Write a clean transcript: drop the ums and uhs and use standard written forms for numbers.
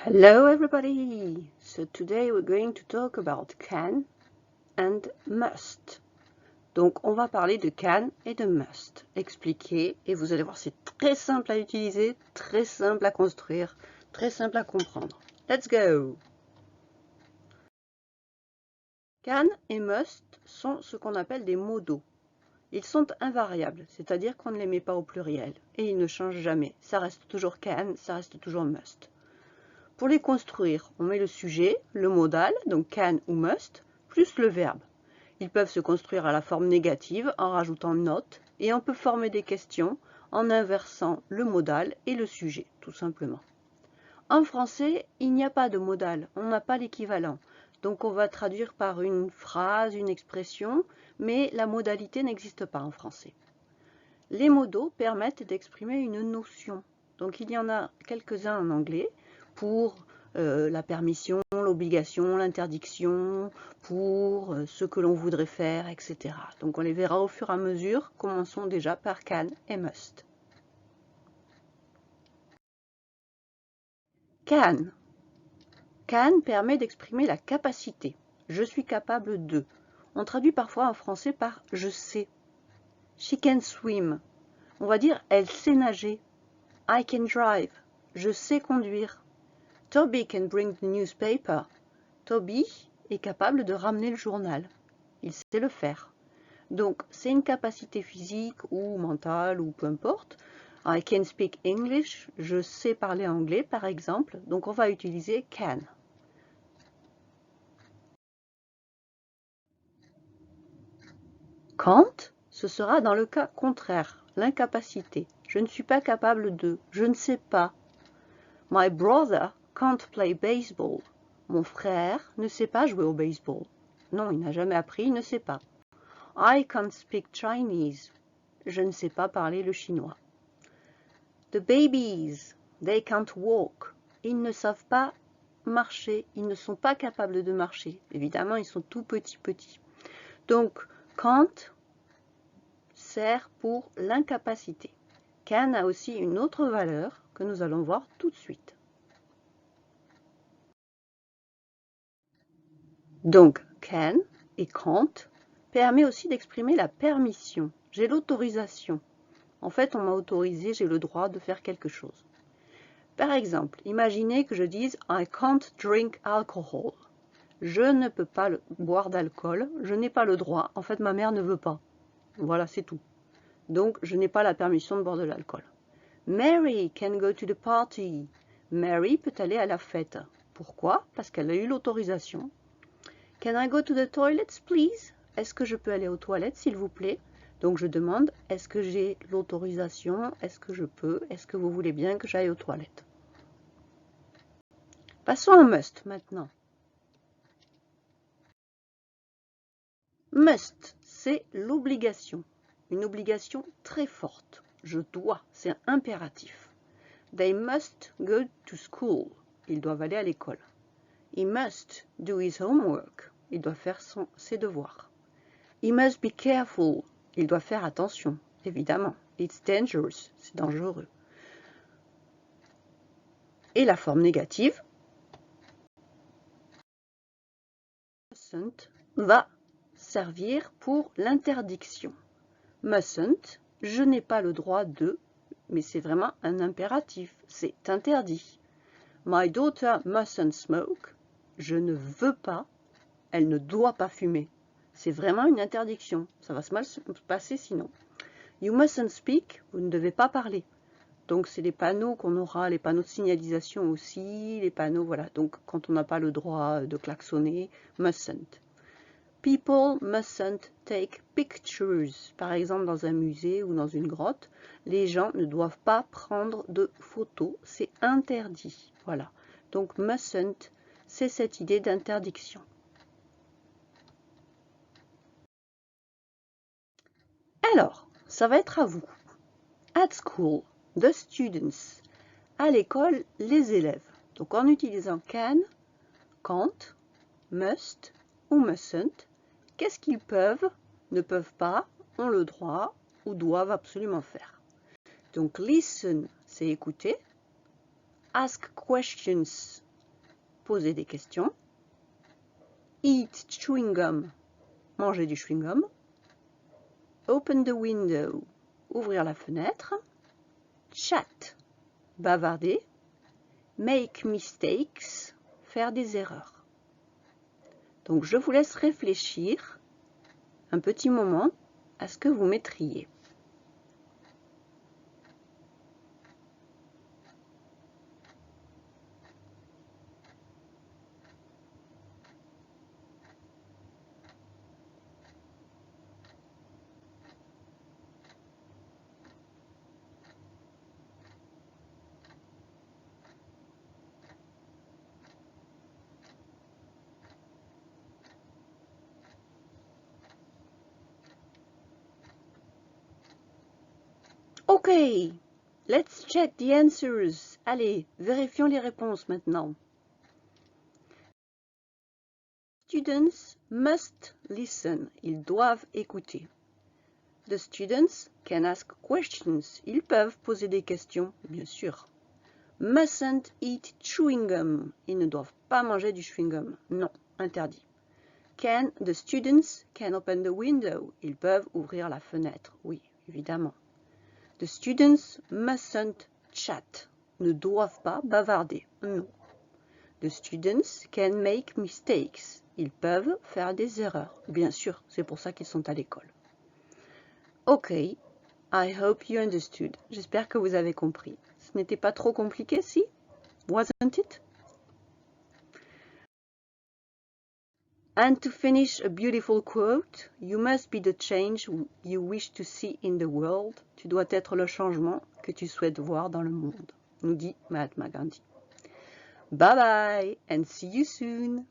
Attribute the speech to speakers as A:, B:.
A: Hello everybody! So today we're going to talk about can and must. Donc on va parler de can et de must. Expliquer, et vous allez voir c'est très simple à utiliser, très simple à construire, très simple à comprendre. Let's go! Can et must sont ce qu'on appelle des modaux. Ils sont invariables, c'est-à-dire qu'on ne les met pas au pluriel et ils ne changent jamais. Ça reste toujours can, ça reste toujours must. Pour les construire, on met le sujet, le modal, donc can ou must, plus le verbe. Ils peuvent se construire à la forme négative en rajoutant not, et on peut former des questions en inversant le modal et le sujet, tout simplement. En français, il n'y a pas de modal, on n'a pas l'équivalent. Donc on va traduire par une phrase, une expression, mais la modalité n'existe pas en français. Les modaux permettent d'exprimer une notion. Donc il y en a quelques-uns en anglais pour la permission, l'obligation, l'interdiction, pour ce que l'on voudrait faire, etc. Donc on les verra au fur et à mesure. Commençons déjà par can et must. Can. Can permet d'exprimer la capacité. Je suis capable de. On traduit parfois en français par je sais. She can swim. On va dire elle sait nager. I can drive. Je sais conduire. Toby can bring the newspaper. Toby est capable de ramener le journal. Il sait le faire. Donc, c'est une capacité physique ou mentale ou peu importe. I can speak English. Je sais parler anglais, par exemple. Donc, on va utiliser can. Can't, ce sera dans le cas contraire, l'incapacité. Je ne suis pas capable de. Je ne sais pas. My brother can't play baseball. Mon frère ne sait pas jouer au baseball. Non, il n'a jamais appris, il ne sait pas. I can't speak Chinese. Je ne sais pas parler le chinois. The babies, they can't walk. Ils ne savent pas marcher, ils ne sont pas capables de marcher. Évidemment, ils sont tout petits. Donc, can't sert pour l'incapacité. Can a aussi une autre valeur que nous allons voir tout de suite. Donc, can et can't permet aussi d'exprimer la permission. J'ai l'autorisation. En fait, on m'a autorisé, j'ai le droit de faire quelque chose. Par exemple, imaginez que je dise I can't drink alcohol. Je ne peux pas boire d'alcool, je n'ai pas le droit. En fait, ma mère ne veut pas. Voilà, c'est tout. Donc, je n'ai pas la permission de boire de l'alcool. Mary can go to the party. Mary peut aller à la fête. Pourquoi? Parce qu'elle a eu l'autorisation. Can I go to the toilets, please? Est-ce que je peux aller aux toilettes, s'il vous plaît? Donc je demande, est-ce que j'ai l'autorisation? Est-ce que je peux? Est-ce que vous voulez bien que j'aille aux toilettes? Passons à must maintenant. Must, c'est l'obligation. Une obligation très forte. Je dois, c'est impératif. They must go to school. Ils doivent aller à l'école. He must do his homework. Il doit faire ses devoirs. He must be careful. Il doit faire attention, évidemment. It's dangerous. C'est dangereux. Et la forme négative, mustn't, va servir pour l'interdiction. Mustn't, je n'ai pas le droit de, mais c'est vraiment un impératif. C'est interdit. My daughter mustn't smoke. Je ne veux pas, elle ne doit pas fumer. C'est vraiment une interdiction. Ça va mal se passer sinon. You mustn't speak. Vous ne devez pas parler. Donc, c'est les panneaux qu'on aura, les panneaux de signalisation aussi, les panneaux, voilà. Donc, quand on n'a pas le droit de klaxonner, mustn't. People mustn't take pictures. Par exemple, dans un musée ou dans une grotte, les gens ne doivent pas prendre de photos. C'est interdit. Voilà. Donc, mustn't, c'est cette idée d'interdiction. Alors, ça va être à vous. At school, the students. À l'école, les élèves. Donc, en utilisant can, can't, must ou mustn't, qu'est-ce qu'ils peuvent, ne peuvent pas, ont le droit ou doivent absolument faire? Donc, listen, c'est écouter. Ask questions, poser des questions. Eat chewing gum, manger du chewing-gum. Open the window, ouvrir la fenêtre. Chat, bavarder. Make mistakes, faire des erreurs. Donc je vous laisse réfléchir un petit moment à ce que vous mettriez. Ok, let's check the answers. Allez, vérifions les réponses maintenant. Students must listen. Ils doivent écouter. The students can ask questions. Ils peuvent poser des questions, bien sûr. Mustn't eat chewing gum. Ils ne doivent pas manger du chewing gum. Non, interdit. The students can open the window. Ils peuvent ouvrir la fenêtre. Oui, évidemment. The students mustn't chat. Ne doivent pas bavarder. Non. The students can make mistakes. Ils peuvent faire des erreurs. Bien sûr, c'est pour ça qu'ils sont à l'école. Ok, I hope you understood. J'espère que vous avez compris. Ce n'était pas trop compliqué, si? Wasn't it? And to finish, a beautiful quote. You must be the change you wish to see in the world. Tu dois être le changement que tu souhaites voir dans le monde, nous dit Mahatma Gandhi. Bye bye and see you soon.